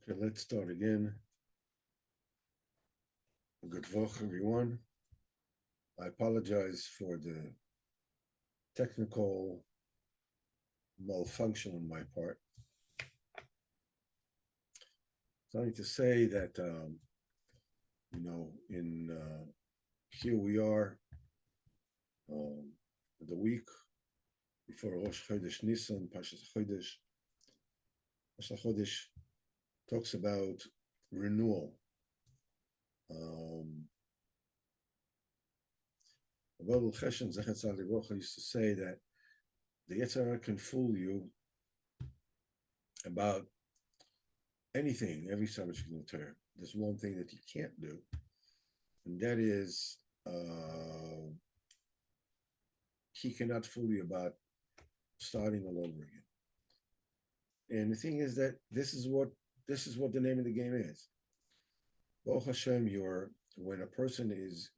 Okay, let's start again. Good Vok, everyone. I apologize for the technical malfunction on my part. Something to say that, in here we are, um, the week before Rosh Chodesh Nisan, Pashas Chodesh. Pashas Chodesh talks about renewal. Baal Cheshem Zechet Tzaddik used to say that the Yetzer Hara can fool you about anything, every subject in the Torah. There's one thing that you can't do, and that is he cannot fool you about starting all over again. And the thing is that this is what the name of the game is. Baruch Hashem, when a person is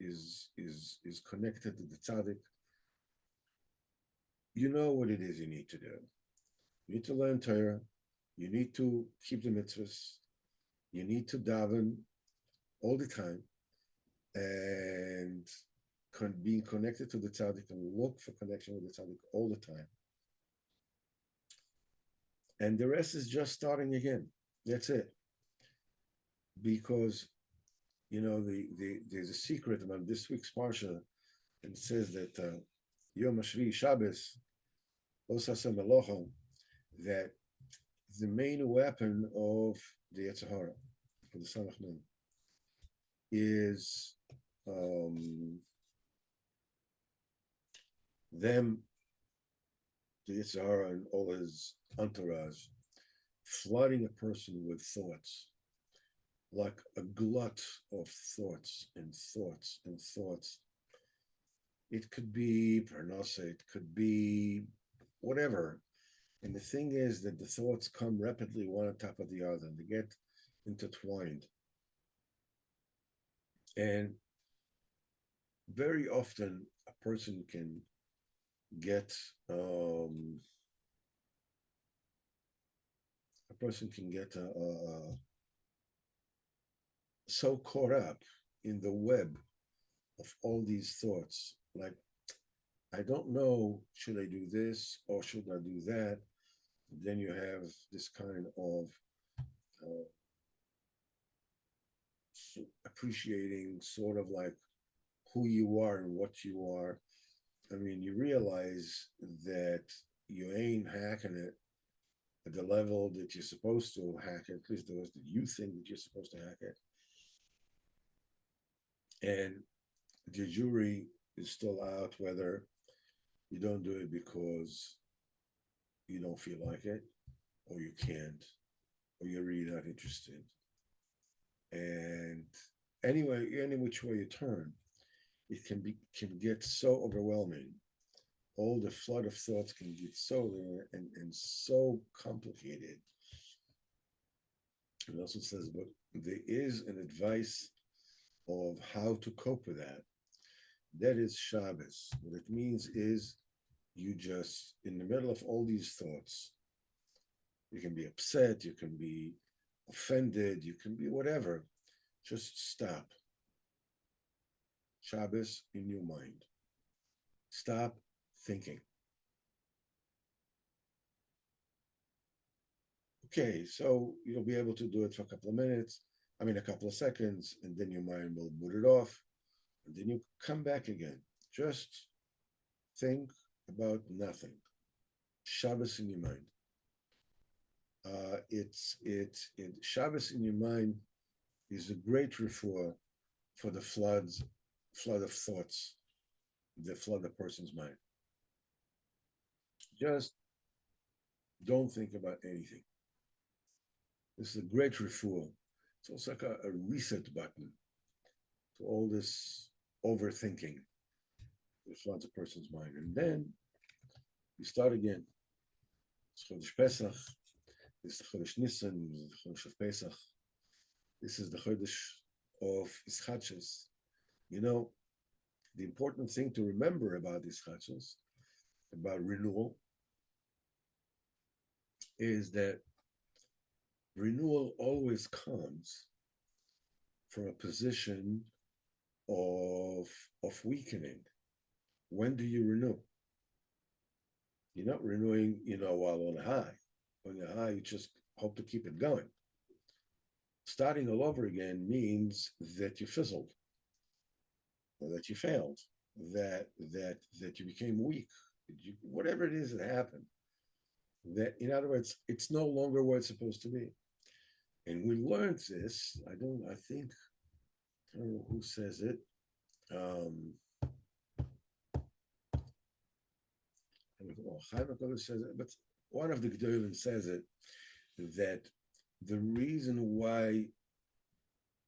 connected to the tzaddik, you know what it is you need to do. You need to learn Torah. You need to keep the mitzvahs. You need to daven all the time, and being connected to the tzaddik and look for connection with the tzaddik all the time. And the rest is just starting again. That's it. Because there's a secret about this week's parsha, and it says that Yom Hashvi Shabbos, Osasem Elohim, that the main weapon of the Yetzer Hara, for the Samach Nun, is them, the Yetzer Hara and all his entourage, flooding a person with thoughts, like a glut of thoughts and thoughts and thoughts. It could be parnasa, it could be whatever. And the thing is that the thoughts come rapidly one on top of the other, and they get intertwined. And very often a person can get so caught up in the web of all these thoughts, like, I don't know, should I do this or should I do that? Then you have this kind of appreciating sort of like who you are and what you are. I mean, you realize that you ain't hacking it at the level that you're supposed to hack it, at least those that you think that you're supposed to hack it. And the jury is still out whether you don't do it because you don't feel like it, or you can't, or you're really not interested. And anyway, any which way you turn, it can get so overwhelming. All the flood of thoughts can get so and so complicated. It also says, but there is an advice of how to cope with that. That is Shabbos. What it means is you just, in the middle of all these thoughts, you can be upset, you can be offended, you can be whatever. Just stop. Shabbos in your mind. Stop thinking. Okay, so you'll be able to do it for a couple of seconds, and then your mind will boot it off, and then you come back again. Just think about nothing. Shabbos in your mind. Shabbos in your mind is a great refuah for the flood of thoughts, the flood of a person's mind. Just don't think about anything. This is a great refuah. It's also like a reset button to all this overthinking that floods a person's mind. And then you start again. It's Chodesh Pesach. This is the Chodesh Nisan. This is the Chodesh of Pesach. This is the Chodesh of Ischachos. The important thing to remember about Ischachos, about renewal, is that renewal always comes from a position of weakening. When do you renew? You're not renewing, while on a high. On the high, you just hope to keep it going. Starting all over again means that you fizzled, that you failed, that you became weak, whatever it is that happened. That, in other words, it's no longer what it's supposed to be. And we learned this. I don't know who says it. Says it, but one of the Gedolim says it, that the reason why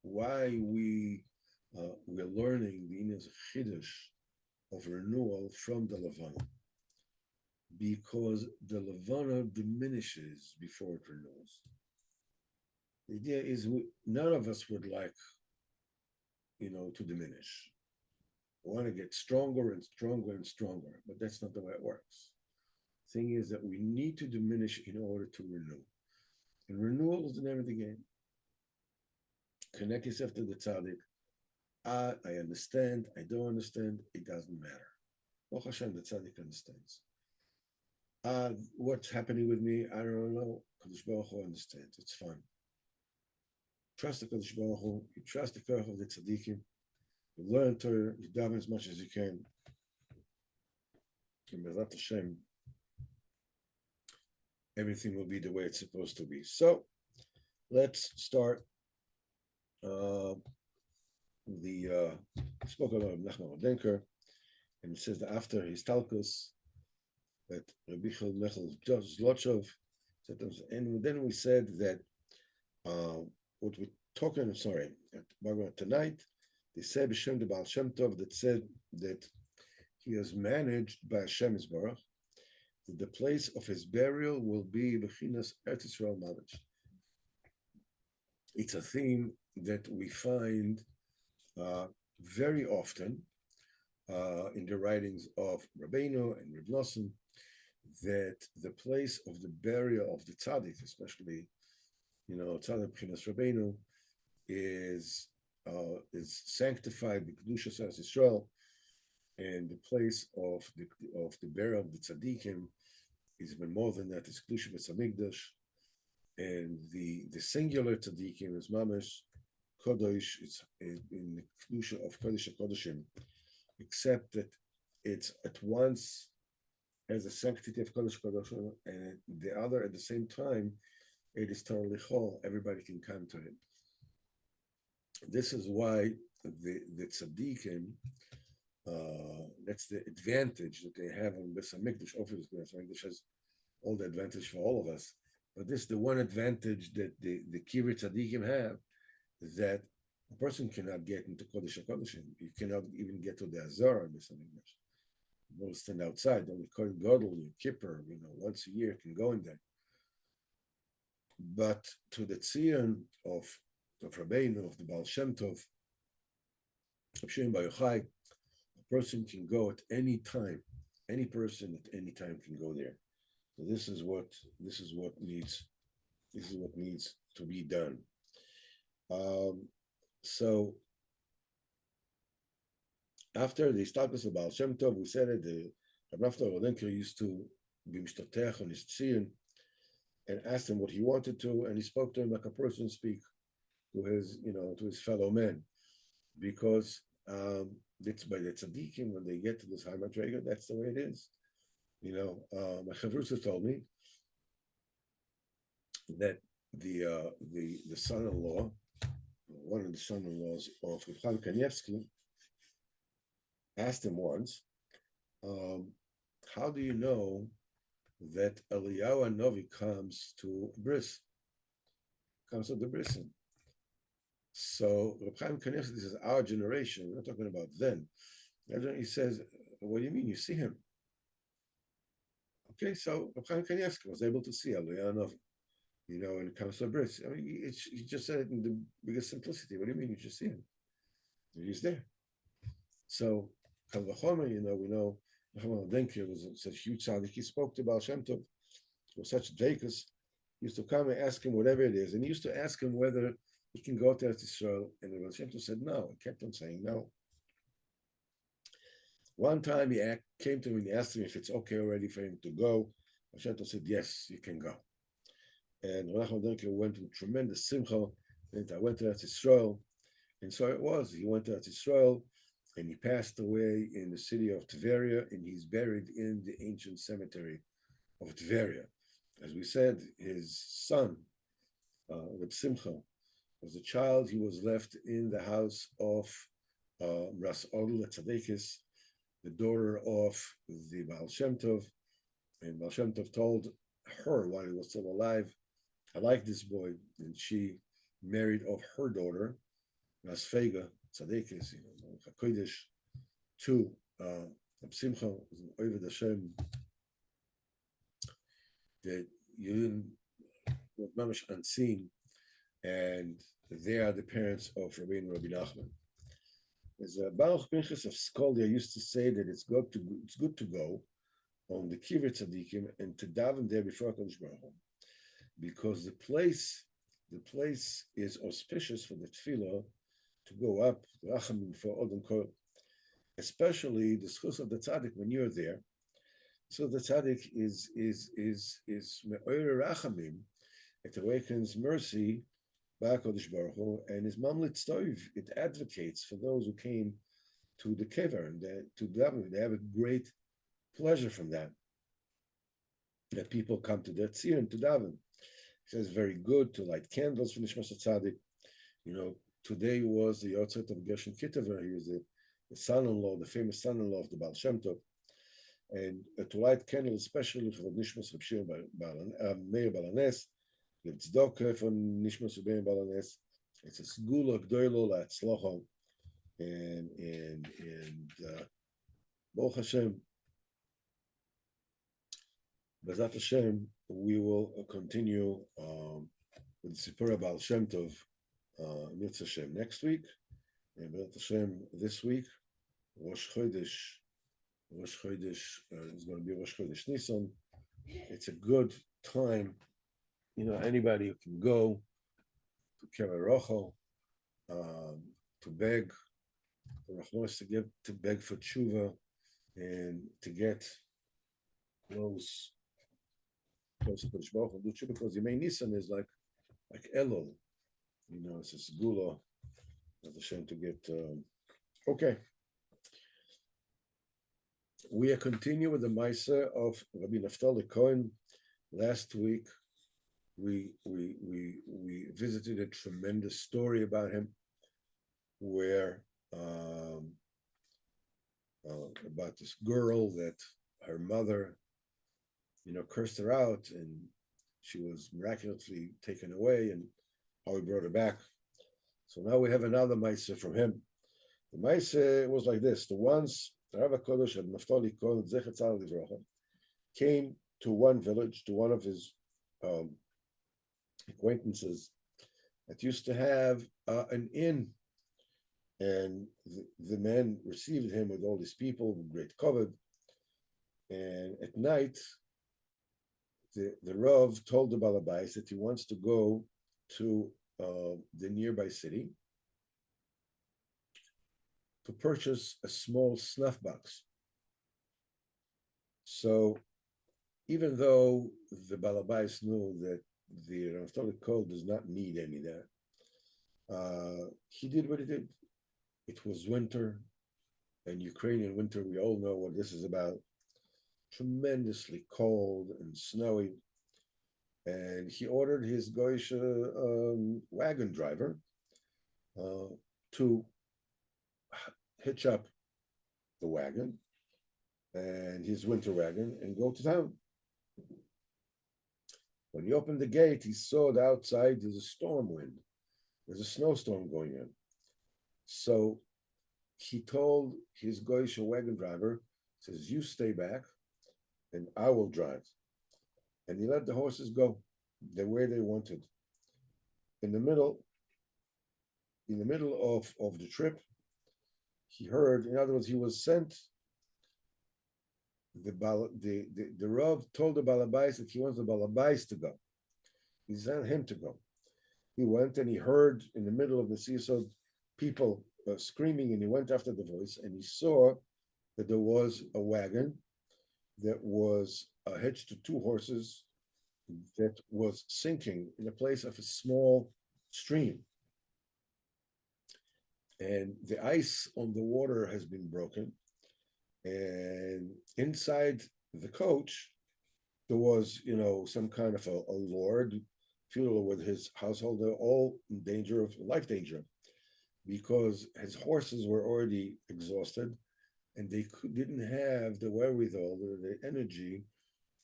we're learning the Inyan Chiddush of renewal from the Levana, because the Levana diminishes before it renews. The idea is none of us would like, to diminish. We want to get stronger and stronger and stronger, but that's not the way it works. The thing is that we need to diminish in order to renew. And renewal is the name of the game. Connect yourself to the tzaddik. I understand, I don't understand, it doesn't matter. Baruch Hashem, the tzaddik understands. What's happening with me, I don't know. Kadosh Baruch Hu understands, it's fine. Trust the Kadosh Baruch Hu, you trust the Koach of the tzaddikim, you learn Torah, you daven as much as you can. And B'ezrat Hashem, everything will be the way it's supposed to be. So, let's start spoke about Nachman Denker, and it says that after his talkus, that Rabbi Mechel Zlochov said, and then we said that what we're talking, at tonight, they said B'Shem the Baal Shemtovm that said that he is managed by Hashem Yisbarach, that the place of his burial will be Bechinas Eretz Yisrael Mamash. It's a theme that we find very often in the writings of Rabbeinu and Reb Nosson, that the place of the burial of the tzaddik, especially, tzaddik B'chinas Rabbeinu, is sanctified, the Kedushas Eretz Yisrael, and the place of the burial of the tzaddikim is even more than that. It's Kedusha Beis Hamikdash, and the singular tzaddikim is mamash kodesh. It's in the Kedusha of Kodesh HaKodeshim, except that it's at once has a sanctity of Kodesh HaKodeshim, and the other at the same time, it is totally whole. Everybody can come to it. This is why the tzaddikim, that's the advantage that they have on Beis Hamikdash. Obviously, Beis Hamikdash has all the advantage for all of us, but this is the one advantage that the Kivri tzaddikim have, that a person cannot get into Kodesh HaKodeshim. You cannot even get to the Azara in Beis Hamikdash. You will stand outside. Only Kohen Gadol, Kippur, once a year can go in there. But to the Tzion of Rabbeinu, of the Baal Shemtovm, of Shem Bar Yochai, a person can go at any time. Any person at any time can go there. So this is what needs to be done. So after the status of Baal Shem Tov, we said that the Rav Rodenker used to be mishtatech on his tzion and asked him what he wanted to, and he spoke to him like a person speak to his fellow men, because it's by the tzaddikim, when they get to this high madrega, that's the way it is. My chavrusa told me that the son-in-law, one of the son-in-laws of Chaim Kanievsky, asked him once, how do you know that Eliyahu Hanavi comes to the brisin? So Reb Chaim Kanievsky, this is our generation, we're not talking about then. He says, what do you mean? You see him? Okay, so Reb Chaim Kanievsky was able to see Eliyahu Hanavi, when it comes to a bris. I mean, he just said it in the biggest simplicity. What do you mean you just see him? He's there. So, Kal Vachomer, we know Nachman Denker was such a huge tzaddik. He spoke to Baal Shem Tov with such dveikus He used to come and ask him whatever it is, and he used to ask him whether he can go to Israel, and the Baal Shem Tov said no. He kept on saying no. One time he came to him and he asked him if it's okay already for him to go. Baal Shem Tov said, yes, you can go. And Rachman went with tremendous simcha, and I went to Israel. And so it was. He went to Israel, and he passed away in the city of Tveria, and he's buried in the ancient cemetery of Tveria. As we said, his son, Reb Simcha, was a child. He was left in the house of Ras Odel Tzadekis, the daughter of the Baal Shem Tov, and Baal Shem Tov told her while he was still alive, I like this boy, and she married off her daughter, Ras Fega Tzadekis, Hakodesh, to Reb Simcha, was an Oved Hashem that you was mamish unseen, and they are the parents of Rabbeinu Rabbi Nachman. As Baruch Pinchas of Skoldia used to say that it's good to go on the Kivrei Tzadikim and to daven there before HaKadosh Baruch Hu, because the place is auspicious for the tefillah to go up Rachamim for Odom Kol, especially the schus of the tzaddik when you're there. So the tzaddik is me'oyer Rachamim. It awakens mercy by HaKadosh Baruch Hu, and is mamlit toiv. It advocates for those who came to the kever and to daven. They have a great pleasure from that people come to the tzir and to daven. It says very good to light candles for Nishmas Tzaddik. Today was the Yotzet of Gershon Kitever. He was the son-in-law, the famous son-in-law of the Baal Shem Tov. And to light candles, especially for Nishmas Reb Shir Meir Balanes, the tzedakah for Nishmas Reb Meir Balanes. It's a segula gdoilo la'atzlocho, and Baruch Hashem, B'ezrat Hashem, we will continue with Sipurey Baal Shem Tov, Nitz Hashem, next week, and B'ezrat Hashem this week. Rosh Chodesh is going to be Rosh Chodesh Nisan. It's a good time. Anybody who can go to Kever Rochel, to beg for Rachmanos, to beg for tshuva, and to get close to Kodesh Baruch Hu, do tshuva, because Yemei Nisan is like Elul, it's a segula of Hashem to get. Okay. We are continuing with the Maaseh of Rabbi Naftali Cohen. Last week, we visited a tremendous story about him, where about this girl that her mother, cursed her out, and she was miraculously taken away, and how he brought her back. So now we have another Maaseh from him. The Maaseh was like this: the ones. The Rav HaKodesh of Naftali Cohen Zecher Tzaddik Livrocha came to one village, to one of his acquaintances that used to have an inn, and the man received him with all these people with great kavod. And at night, the Rav told the Balabais that he wants to go to the nearby city to purchase a small snuff box. So even though the Balabais knew that the Naftali Cohen does not need any of that, he did what he did. It was winter, and Ukrainian winter, we all know what this is about. Tremendously cold and snowy. And he ordered his Goyish wagon driver to hitch up the wagon and his winter wagon and go to town. When he opened the gate, he saw that outside there's a storm wind. There's a snowstorm going on. So he told his Goyish wagon driver, says, you stay back and I will drive. And he let the horses go the way they wanted. In the middle of the trip, he heard, in other words, he was sent. The Rav told the Balabais that he wants the Balabais to go. He sent him to go. He went and he heard in the middle of the seaside people screaming, and he went after the voice, and he saw that there was a wagon that was hitched to two horses that was sinking in a place of a small stream. And the ice on the water has been broken. And inside the coach, there was, some kind of a lord, feudal with his household, they're all in danger of life danger because his horses were already exhausted and they didn't have the wherewithal, the energy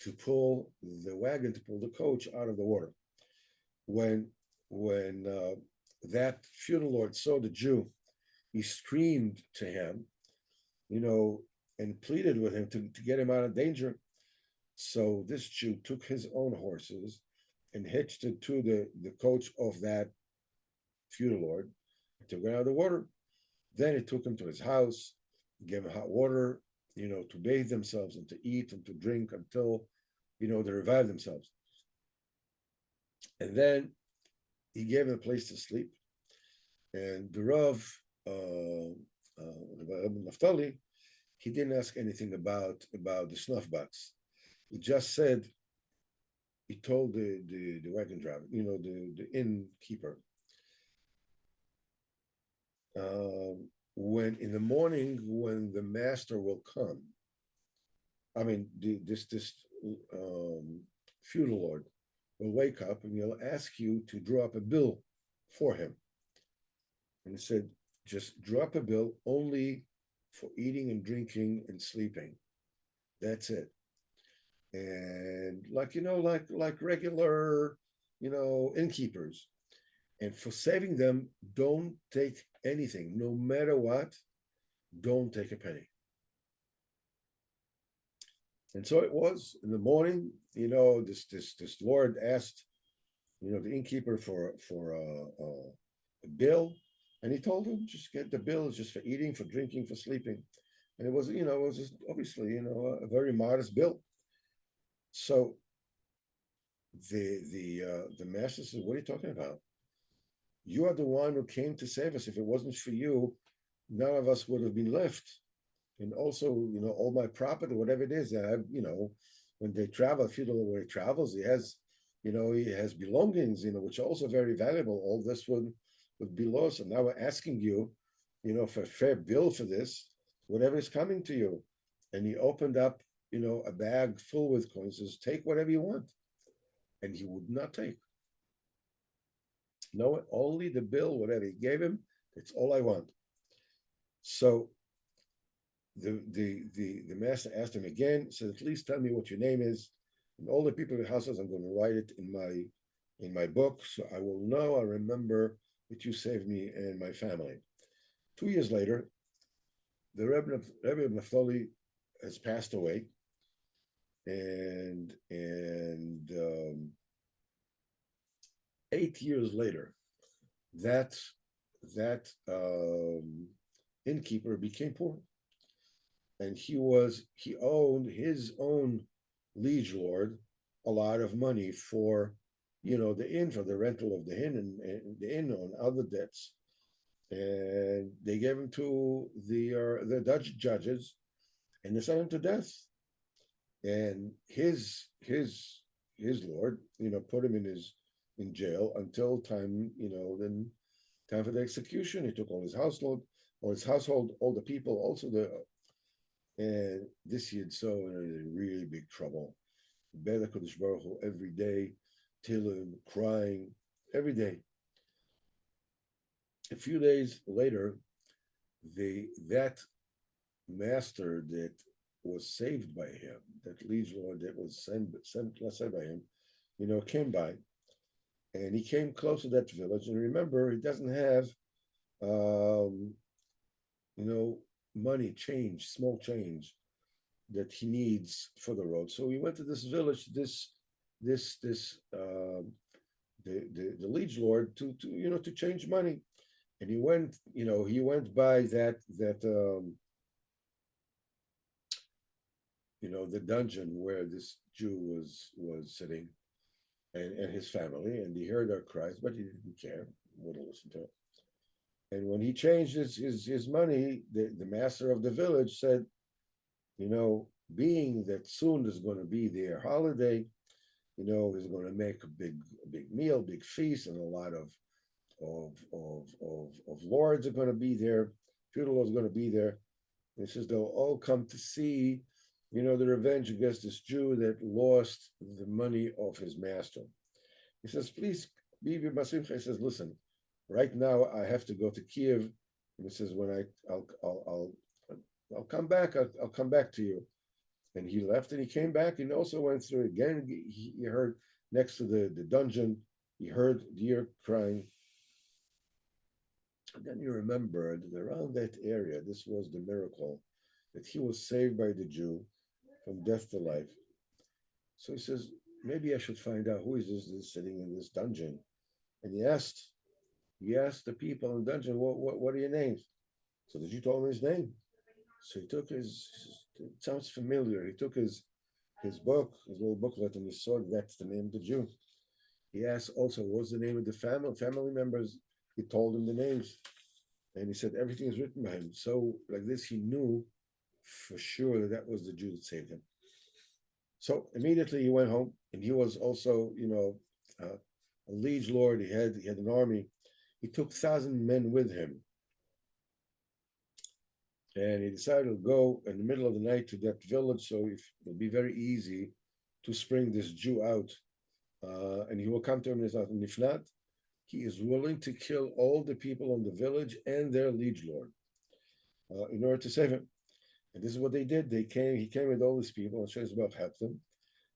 to pull the wagon, to pull the coach out of the water. When that feudal lord saw the Jew, he screamed to him, you know, and pleaded with him to get him out of danger. So this Jew took his own horses and hitched it to the coach of that feudal lord, took him out of the water. Then he took him to his house, gave him hot water, to bathe themselves and to eat and to drink until, they revived themselves. And then he gave him a place to sleep. And the Rav, Naftali, he didn't ask anything about the snuff box. He just said, he told the wagon driver, the innkeeper, when in the morning when the master will come, I mean this feudal lord will wake up and he'll ask you to draw up a bill for him. And he said, just draw up a bill only for eating and drinking and sleeping. That's it. And like regular, innkeepers. And for saving them, don't take anything, no matter what, don't take a penny. And so it was in the morning, this lord asked, the innkeeper for a bill, and he told him just get the bill. It's just for eating, for drinking, for sleeping, and it was just obviously, a very modest bill. So the master said, "What are you talking about? You are the one who came to save us. If it wasn't for you, none of us would have been left. And also, all my property, whatever it is, I have, when they travel, if you don't know where he travels, he has belongings, which are also very valuable. All this would be lost. And now we're asking you, for a fair bill for this, whatever is coming to you." And he opened up, a bag full with coins, says, "Take whatever you want." And he would not take. No, only the bill, whatever he gave him, it's all I want. So the master asked him again, said, "At least tell me what your name is." And all the people in the houses, I'm going to write it in my book, so I will know, I remember that you saved me and my family. 2 years later, the Rebbe of Naphtali has passed away, and 8 years later, that innkeeper became poor, and he owned his own liege lord a lot of money for, the inn, for the rental of the inn, and the inn on other debts. And they gave him to the Dutch judges, and they sent him to death. And his lord, put him in jail until time, then time for the execution. He took all his household, all the people, also and this Yid so in really big trouble. Beda Kodesh Baruch Hu every day, Tillim, crying every day. A few days later, that master that was saved by him, that liege lord that was sent by him, came by, and he came close to that village. And remember, he doesn't have, money, small change that he needs for the road. So he went to this village, the liege lord to change money, and he went by that the dungeon where this Jew was sitting, and his family, and he heard our cries, but he didn't care, wouldn't listen to it. And when he changed his money, the master of the village said, being that soon is going to be their holiday, he's going to make a big meal, big feast, and a lot of lords are going to be there. Feudal is going to be there. And he says they'll all come to see, the revenge against this Jew that lost the money of his master. He says, please, Bibi Masimcha. He says, listen, right now I have to go to Kiev. And he says, when I'll come back, I'll come back to you. And he left and he came back and also went through again. He heard next to the dungeon, he heard deer crying. And then you remember that around that area, this was the miracle that he was saved by the Jew from death to life. So he says, maybe I should find out who is this sitting in this dungeon. And he asked the people in the dungeon, what are your names? So the Jew told him his name. So he took it sounds familiar. He took his book, his little booklet, and he saw that's the name of the Jew. He asked also, what's the name of the family members? He told him the names. And he said everything is written by him. So like this, he knew for sure that was the Jew that saved him. So immediately he went home, and he was also, a liege lord. He had an army. He took 1,000 men with him, and he decided to go in the middle of the night to that village. So it'll be very easy to spring this Jew out, and he will come to him and if not, he is willing to kill all the people in the village and their liege lord in order to save him. And this is what they did. He came with all these people, and Shezbach helped them.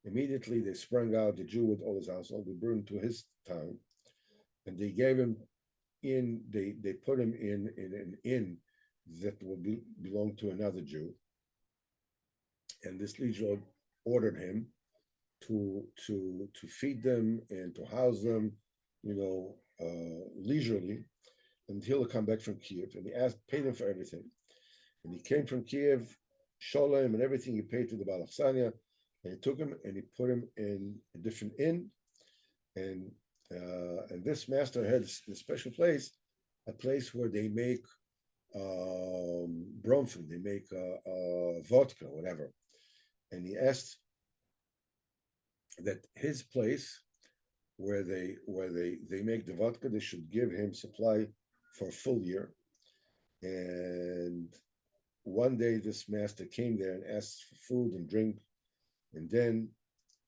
Immediately, they sprung out the Jew with all his household. They brought him to his town, and they gave him in. They put him in an inn that would belong to another Jew. And this liege lord ordered him to feed them and to house them, leisurely until he come back from Kiev. And he paid him for everything. And he came from Kiev, Sholem and everything he paid to the Baal, and he took him and he put him in a different inn. And this master had a special place, a place where they make bromfin, they make vodka, whatever. And he asked that his place where they make the vodka, they should give him supply for a full year. And one day this master came there and asked for food and drink, and then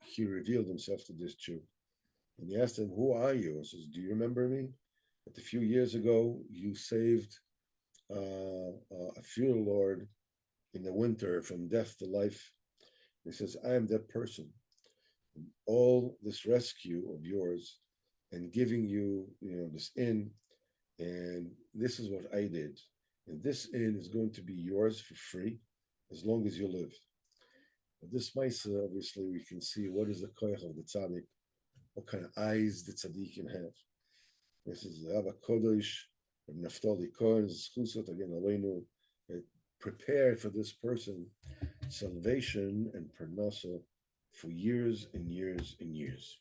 he revealed himself to this Jew. And he asked him, who are you? He says, do you remember me? That a few years ago you saved a feudal lord in the winter from death to life. He says, I am that person. And all this rescue of yours and giving you, this inn, and this is what I did. And this inn is going to be yours for free as long as you live. But this Maisa, obviously, we can see what is the koyach of the tzaddik, what kind of eyes the tzaddik can have. This is Rabbi Kodesh, Naftali Cohen, Schusot, again, Aleinu, prepared for this person salvation and parnasa for years and years and years.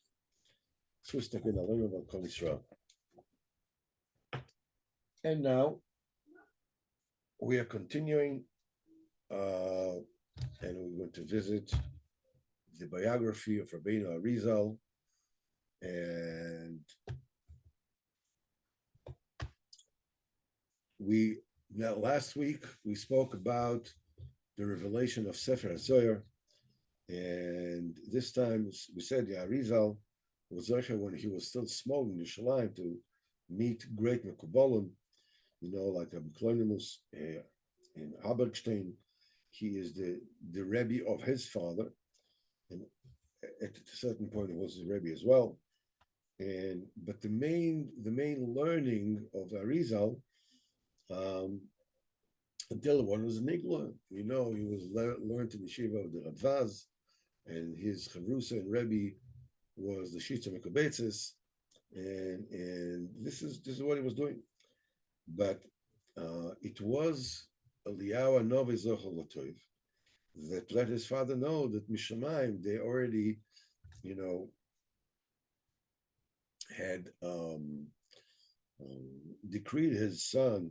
And now we are continuing, and we're going to visit the biography of Rabbeinu Arizal. And last week we spoke about the revelation of Sefer HaZohar, and this time we said Arizal was Zohar when he was still small in Yerushalayim to meet great Mekubalim, like Klonimus in Habergstein. He is the Rebbe of his father, and at a certain point he was his Rebbe as well. But the main learning of Arizal, until one was Nigla, he was learned in the Shiva of the Radvaz, and his Chavrusa and Rebbe was the Shitza Mekubetzes, and this is what he was doing. But it was Eliyahu Novi Zochel Latoiv that let his father know that Mishamayim, they already, had decreed his son,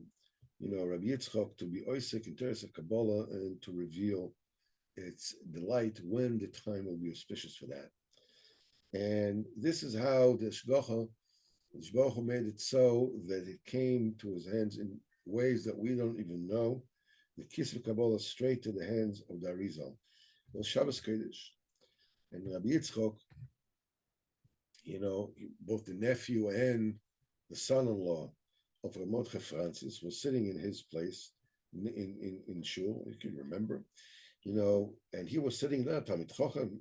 Rabbi Yitzchok, to be Oisek in Teres Kabbalah and to reveal its delight when the time will be auspicious for that. And this is how the Shgacha made it so that it came to his hands in ways that we don't even know. The Kisv Kabbalah straight to the hands of the Arizal. It was Shabbos Kodesh. And Rabbi Yitzchok, both the nephew and the son-in-law of Ramotche Francis was sitting in his place in Shul, you can remember, and he was sitting there, Talmid Chochem.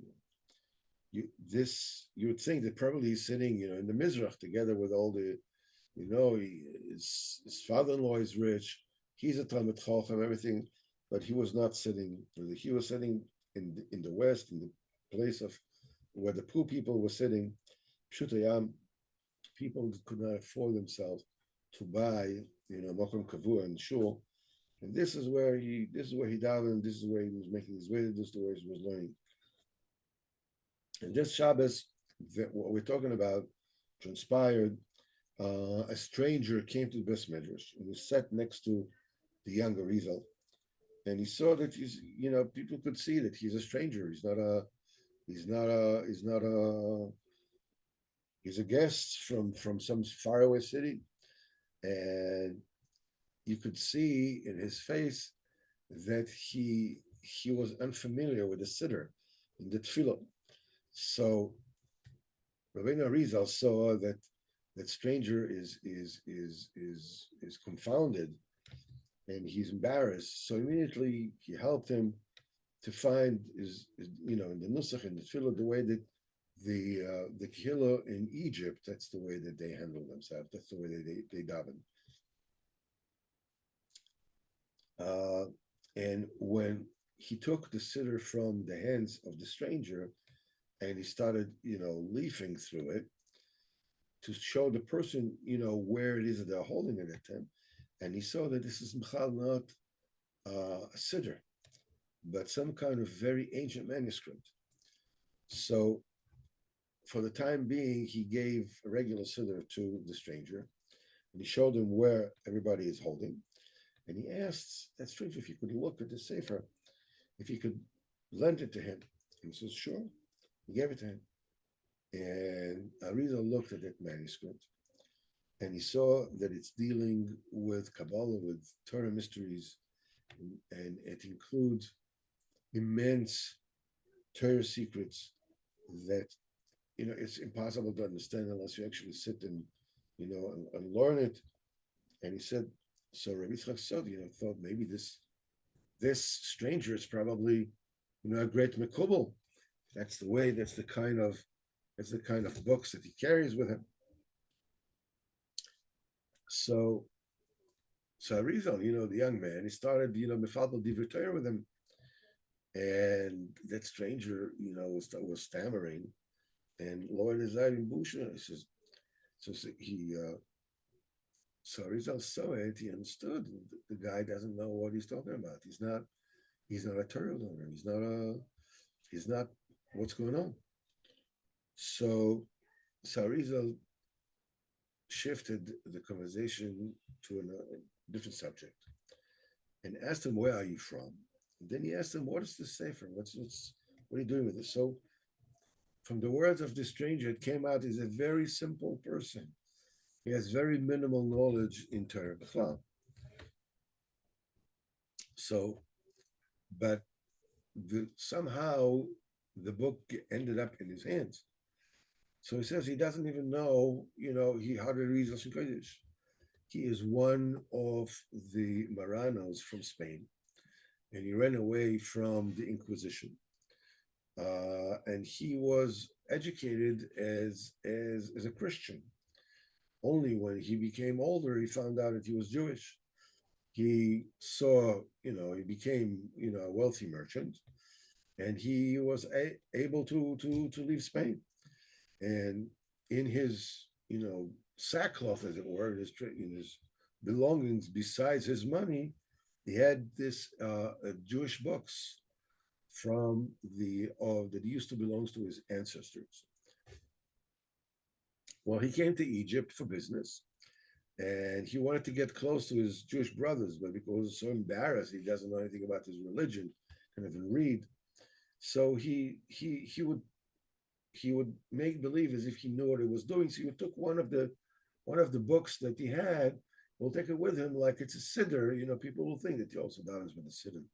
You would think that probably he's sitting, in the Mizrach together with all the, his father-in-law is rich, he's a Talmid Chochem, everything, but he was not sitting. He was sitting in the West, in the place of where the poor people were sitting. Pshutayam, people could not afford themselves to buy, Mokum Kavua and Shul. And this is where he davened, this is where he was making his way, this is where he was learning. And this Shabbos, what we're talking about, transpired. A stranger came to the Best Medrash and was sat next to the young Arizal. And he saw that people could see that he's a stranger. He's a guest from some faraway city. And you could see in his face that he was unfamiliar with the siddur in the tefillah. So Rabbeinu Arizal saw that stranger is confounded and he's embarrassed. So immediately he helped him to find in the nusach in the tefillah the way that the kehillah in Egypt, that's the way that they handle themselves. That's the way they daven. And when he took the siddur from the hands of the stranger, and he started, leafing through it to show the person, where it is that they're holding it at him, and he saw that this is not a siddur, but some kind of very ancient manuscript. So, for the time being, he gave a regular siddur to the stranger, and he showed him where everybody is holding. And he asked that stranger if he could look at the sefer, if he could lend it to him. And he says, sure. He gave it to him. And Ariza looked at that manuscript, and he saw that it's dealing with Kabbalah, with Torah mysteries, and it includes immense Torah secrets that it's impossible to understand unless you actually sit and and learn it. And he said, so Rabbi Yitzchak thought maybe this stranger is probably a great mekubal. That's the kind of books that he carries with him. So Arizal, the young man, he started, mefabel divrei Torah with him, and that stranger, was stammering, and Lord is in busha. He says, so Arizal saw it. He understood the guy doesn't know what he's talking about. He's not a Torah learner. He's not what's going on. So Arizal shifted the conversation to a different subject and asked him, where are you from? And then he asked him, what is this sefer? What are you doing with this? So from the words of the stranger, it came out he's a very simple person. He has very minimal knowledge in Torah B'chlal. So, but somehow the book ended up in his hands. So he says he doesn't even know, how to read Lashon Kodesh. He is one of the Marranos from Spain, and he ran away from the Inquisition. And he was educated as a Christian. Only when he became older, he found out that he was Jewish. He saw, he became, a wealthy merchant, and he was able to leave Spain. And in his, sackcloth, as it were, in his belongings, besides his money, he had this Jewish books from that he used to belong to his ancestors. Well, he came to Egypt for business, and he wanted to get close to his Jewish brothers, but because he was so embarrassed, he doesn't know anything about his religion, can't even read. So he would make believe as if he knew what he was doing. So he took one of the books that he had. We'll take it with him like it's a siddur. People will think that he also davens with a siddur.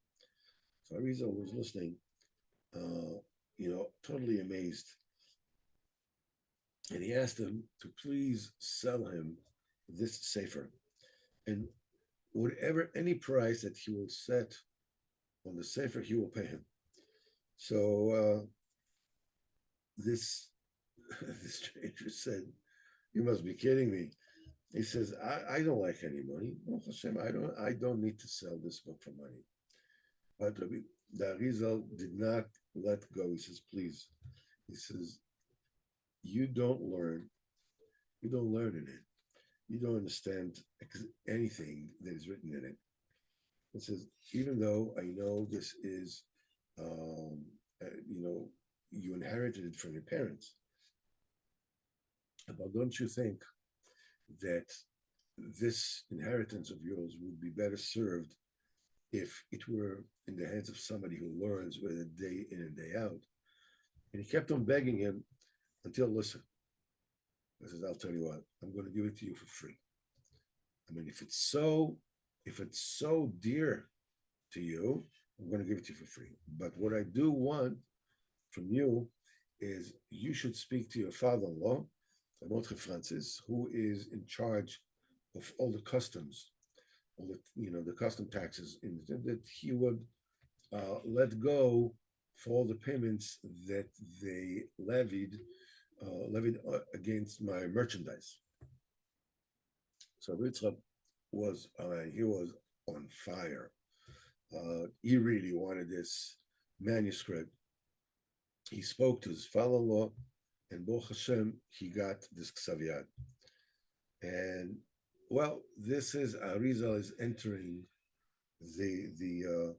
So Ariza was listening, totally amazed, and he asked him to please sell him this sefer, and whatever any price that he will set on the sefer, he will pay him. So this this stranger said, "You must be kidding me." He says, "I don't like any money. Oh, Hashem, I don't need to sell this book for money." But the Arizal did not let go. He says, "Please." He says, "You don't learn. You don't learn in it. You don't understand anything that is written in it." It says, "Even though I know this is, um, you inherited it from your parents, but don't you think that this inheritance of yours would be better served if it were in the hands of somebody who learns with it day in and day out?" And he kept on begging him until, listen, I says, "I'll tell you what, I'm going to give it to you for free. I mean, if it's so dear to you, I'm going to give it to you for free. But what I do want from you is you should speak to your father-in-law, Mordechai Francis, who is in charge of all the customs, all the custom taxes, that he would let go for all the payments that they levied against my merchandise." So Yitzchak he was on fire. He really wanted this manuscript. He spoke to his father-in-law, and Baruch Hashem, he got this Ksaviyad. And well, this is Arizal is entering the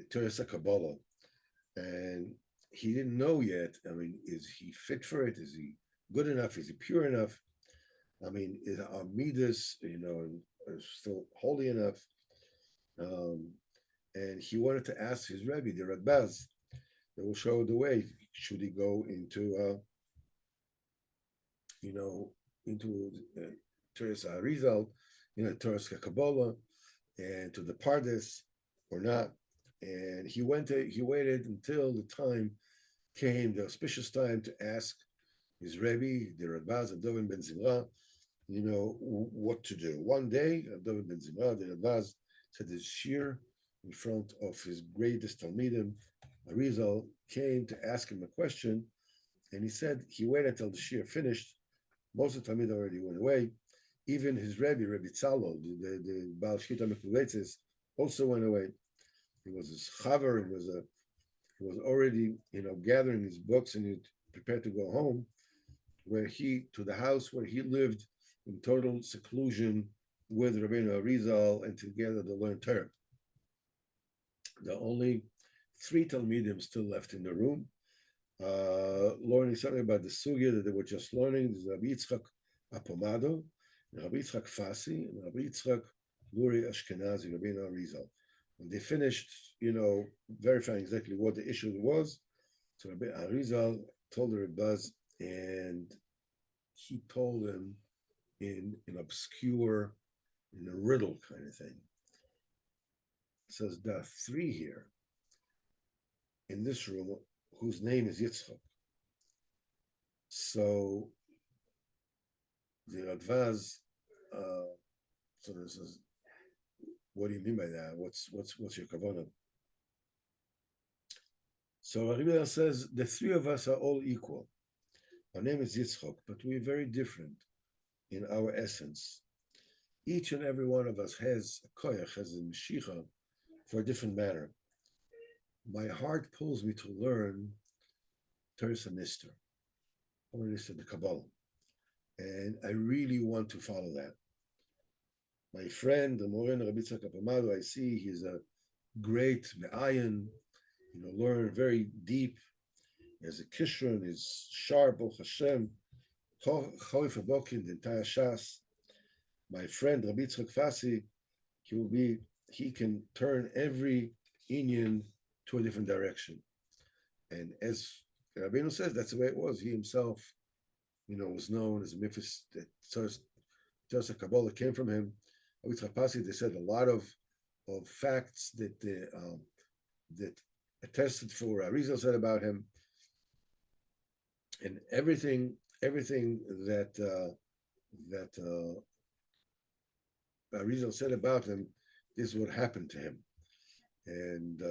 Teres Kabbalah, and he didn't know yet. I mean, is he fit for it? Is he good enough? Is he pure enough? I mean, is our midas, still holy enough? Um, and he wanted to ask his Rebbe, the Radbaz, that will show the way. Should he go you know, into Teres Arizal, Teres Kabbalah, and to the Pardes or not? And he waited until the time came, the auspicious time, to ask his Rebbe, the Radbaz, David Ben Zimra, what to do. One day, David Ben Zimra, the Radbaz, said his shir in front of his greatest Talmidim. Arizal came to ask him a question, and he said he waited until the shir finished. Most of the Talmid already went away. Even his Rebbe, Rebbe Tzalo, the Baal Shkita Mekuvetzes, also went away. He was his chaver. He was already, gathering his books, and he prepared to go home, to the house where he lived in total seclusion with Rabbeinu Arizal, and together they learned Torah. There are only 3 Talmidim still left in the room, learning something about the sugya that they were just learning. There's Rabbi Yitzchak Apomado, and Rabbi Yitzchak Fasi, and Rabbi Yitzchak Luri Ashkenazi, Rabbeinu Arizal. When they finished, verifying exactly what the issue was, so Rabbi Arizal told the Rebbe, and he told him in an obscure, in a riddle kind of thing. It says there are 3 here in this room whose name is Yitzchak. So the Radvaz, so this is, what do you mean by that? What's your kavanah? So Rabbi says the 3 of us are all equal. Our name is Yitzchak, but we're very different in our essence. Each and every one of us has a koyach, has a meshicha for a different matter. My heart pulls me to learn Teres Nister, the Kabbalah, and I really want to follow that. My friend, the Moren Rabbi Yitzchak Apomado, I see he's a great me'ayin, learn very deep. He has a kishron, he's sharp, Baruch Hashem, Choif Abokin, the entire Shas, my friend Rabbi Yitzchak Fassi, he can turn every Indian to a different direction. And as Rabbeinu says, that's the way it was. He himself, was known as a Memphis that just a Kabbalah came from him. Rabbi Yitzchak Fassi, they said a lot of facts that attested for Ariz said about him, and everything that Ariz said about him is what happened to him. And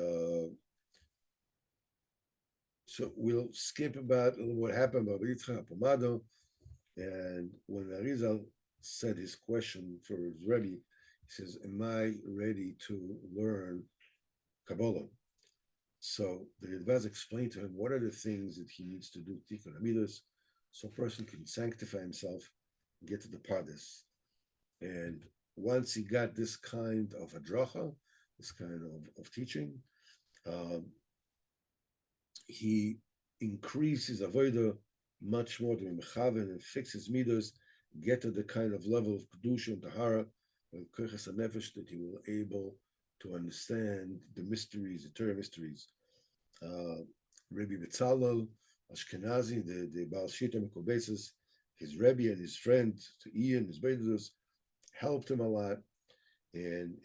so we'll skip about what happened about Yitzchak Pomado. And when Arizal said his question for his Rebbe, he says, "Am I ready to learn Kabbalah?" So the Rebbe explained to him what are the things that he needs to do, Tikkun Hamidus, so a person can sanctify himself and get to the Pardes. And once he got this kind of adracha, this kind of teaching, he increased his avodah much more to mechaven and fix his midos, get to the kind of level of kedusha and tahara and koches nefesh that he will able to understand the mysteries, the Torah mysteries. Rabbi Betzalel Ashkenazi, the Baal Shita Mikobesis, his Rebbe and his friend to Ian, his Beidus, helped him a lot, and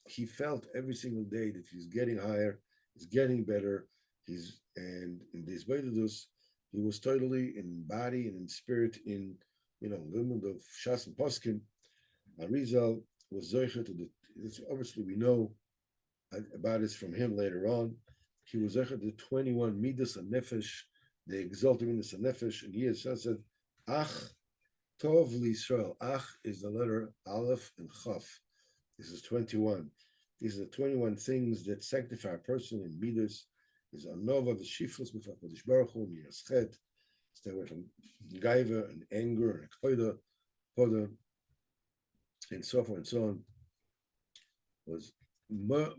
he felt every single day that he's getting higher, he's getting better. And in this Beidus, he was totally in body and in spirit in Limud of Shas and Poskim. Arizal was Zoicha to obviously we know about this from him later on. He was Zoicha the 21 Midas and Nefesh, the exalted Midas and Nefesh, and he has said, Ach Tov L'Yisrael. Ach is the letter Aleph and Chaf. This is 21. These are the 21 things that sanctify a person in Midas. Is Anova, the Shiflus, B'far Kodesh Baruch Hu, Yiras stay away from Gaiva and anger and Ekhoida, Poda, and so forth and so on. Was, Naib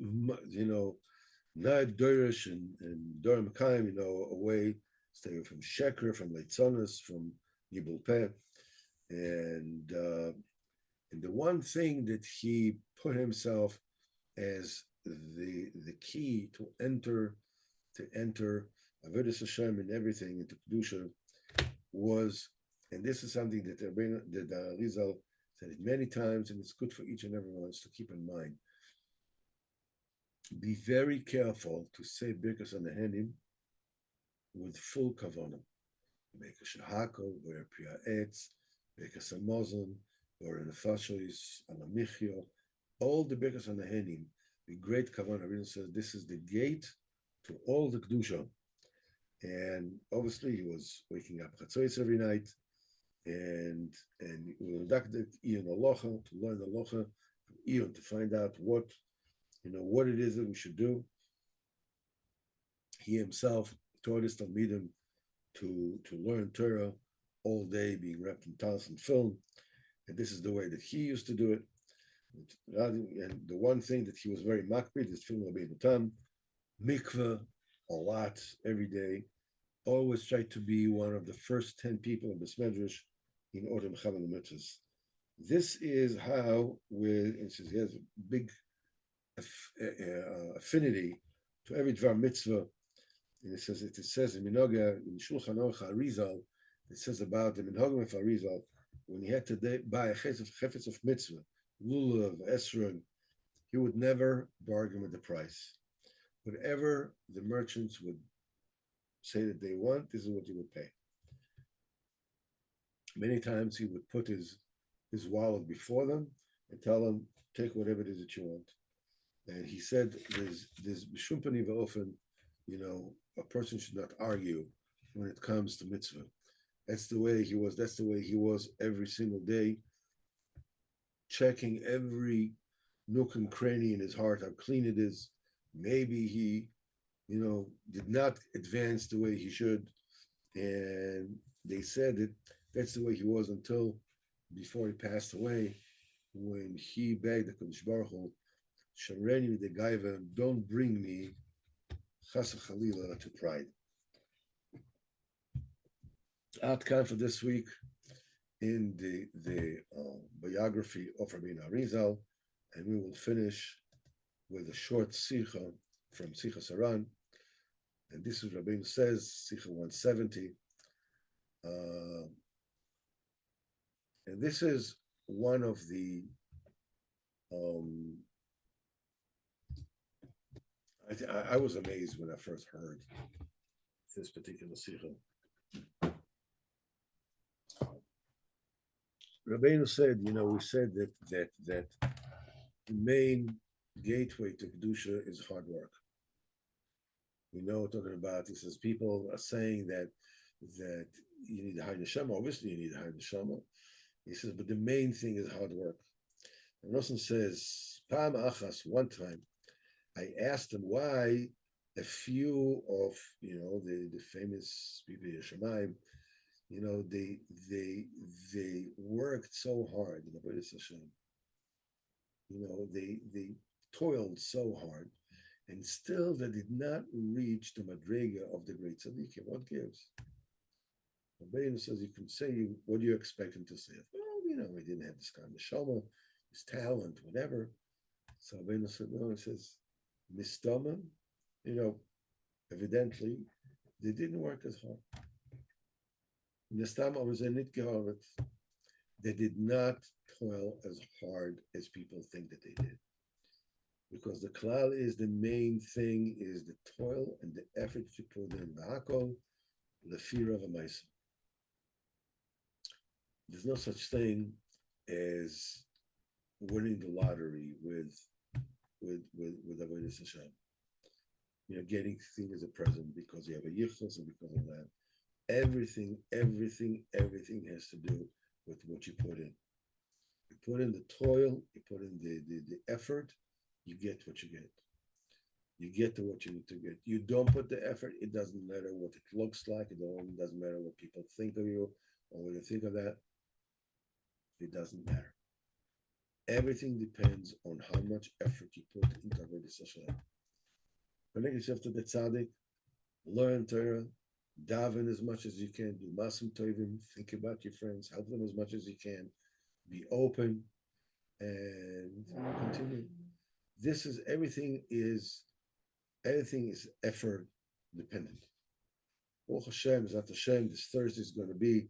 Dorish and Dor Makayim, away, stay away from Sheker, from Leitzonis, from Yibul Peh. And the one thing that he put himself as the key to enter Avodas Hashem and everything into Kedusha was, and this is something that Rizal said it many times, and it's good for each and every one to keep in mind. Be very careful to say Birkas Hanehenim with full kavanah. Birkas Shahakol, or Priya Etz, Birkas Hamazon, or in the Fashois, Alamichio, all the Birkas Hanehenim, the great kavanah. Rizal says this is the gate to all the Kedusha. And obviously he was waking up Chatzois every night, and we were Ian Aloha to learn Aloha from Ian to find out what it is that we should do. He himself taught his Talmidim to learn Torah all day, being wrapped in talis and film, and this is the way that he used to do it. And the one thing that he was very makpid is film Rabbeinu Tam, mikveh a lot every day. Always try to be one of the first 10 people in Beis Medrash in order to mechaven the mitzvahs. This is how, and says he has a big affinity to every dvar mitzvah. And it says in Minoga, in Shulchan Aruch Arizal, it says about the Minhagim of Arizal, when he had to buy a chefetz of mitzvah, lulav, esrog, he would never bargain with the price. Whatever the merchants would say that they want, this is what he would pay. Many times he would put his wallet before them and tell them, take whatever it is that you want. And he said, there's b'shumpani v'ofen, a person should not argue when it comes to mitzvah. That's the way he was. That's the way he was every single day, checking every nook and cranny in his heart, how clean it is. Maybe he, did not advance the way he should. And they said that that's the way he was until before he passed away, when he begged the Kodesh Baruch Hu, Shareni the Gaiva, don't bring me Chas Chalila to pride. outcome for this week in the biography of Rabbi Arizal, and we will finish with a short Sicha from Sichos Haran. And this is Rabbeinu says, Sicha 170. And this is one of the, um, I was amazed when I first heard this particular Sicha. Rabbeinu said, we said that the main gateway to Kedusha is hard work. We know what we're talking about. He says people are saying that you need a high neshama. Obviously, you need a high neshama. He says, but the main thing is hard work. And Nosson says, Pam achas, one time, I asked him why a few of the famous people of Yerushalayim, they worked so hard in the B'nai Hashem. They toiled so hard, and still they did not reach the madrega of the great tzaddikim. What gives? Rabbeinu says, you can say, what do you expect him to say? Well, we didn't have this kind of neshama, his talent, whatever. So Rabbeinu said, no, he says, mistama, evidently, they didn't work as hard. Mistama was a nitgehavet. They did not toil as hard as people think that they did. Because the klal is the main thing is the toil and the effort you put in v'hakol, the fear of a ma'isa. There's no such thing as winning the lottery with Avodas Hashem. Getting things as a present because you have a yichus and because of that. Everything has to do with what you put in. You put in the toil, you put in the effort, you get what you get. You get to what you need to get. You don't put the effort, it doesn't matter what it looks like, it doesn't matter what people think of you or what you think of that. It doesn't matter. Everything depends on how much effort you put into Avodas Hashem. Connect yourself to the tzaddik, learn Torah, daven as much as you can, do masim tovim, think about your friends, help them as much as you can, be open, and continue. Everything is effort dependent. Baruch Hashem, Zat Hashem, this Thursday is going to be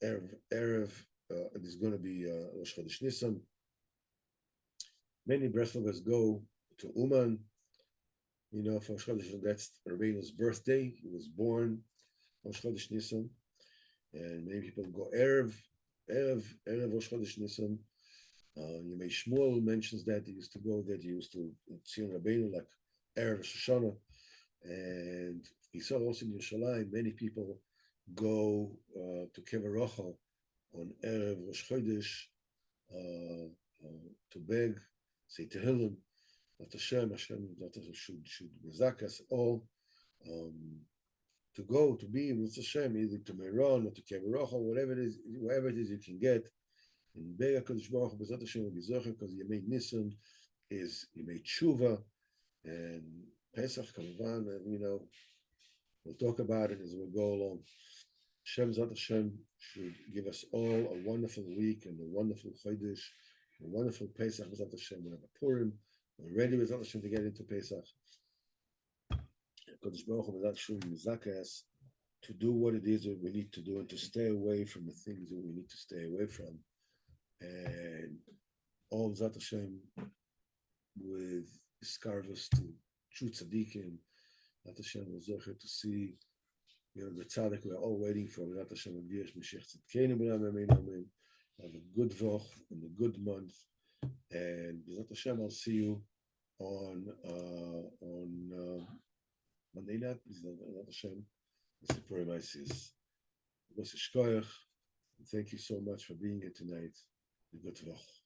Erev, there's going to be Rosh Chodesh Nisan. Many Breslovers go to Uman, for Rosh Chodesh, that's Rabbeinu's birthday. He was born Rosh Chodesh Nisan. And many people go Erev Rosh Chodesh Nisan. Yemei Shmuel mentions that he used to go there. He used to see Rabbeinu like Erev Rosh Hashanah. And he saw also in Yerushalayim, many people go to Kever Rochel on Erev Rosh Chodesh to beg, say Tehillim, that Hashem should mezak us all to go to be with Hashem, either to Meron or to Kever Rochel, whatever it is you can get. In Bega Kodesh Baruch Hu, B'ezrat Hashem will be zocher because Yemei Nisan is Yemei Tshuva, and Pesach, Kamavan, and we'll talk about it as we go along. B'ezrat Hashem should give us all a wonderful week and a wonderful Chodesh, a wonderful Pesach. B'ezrat Hashem, we have a Purim. We're ready with B'ezrat Hashem to get into Pesach. Kodesh Baruch Hu, B'ezrat Hashem, mizaka us to do what it is that we need to do and to stay away from the things that we need to stay away from. And all B'ezrat Hashem with Iskarvus to true tzaddikim. B'ezrat Hashem was zocher to see, the tzaddik we're all waiting for. B'ezrat Hashem and B'yesh Mashiach Tzidkeinu B'nam Amen Amen. Have a good voch and a good month. And B'ezrat Hashem, I'll see you on Monday night. B'ezrat Hashem, Sipurey Maisis. Thank you so much for being here tonight. Good voch.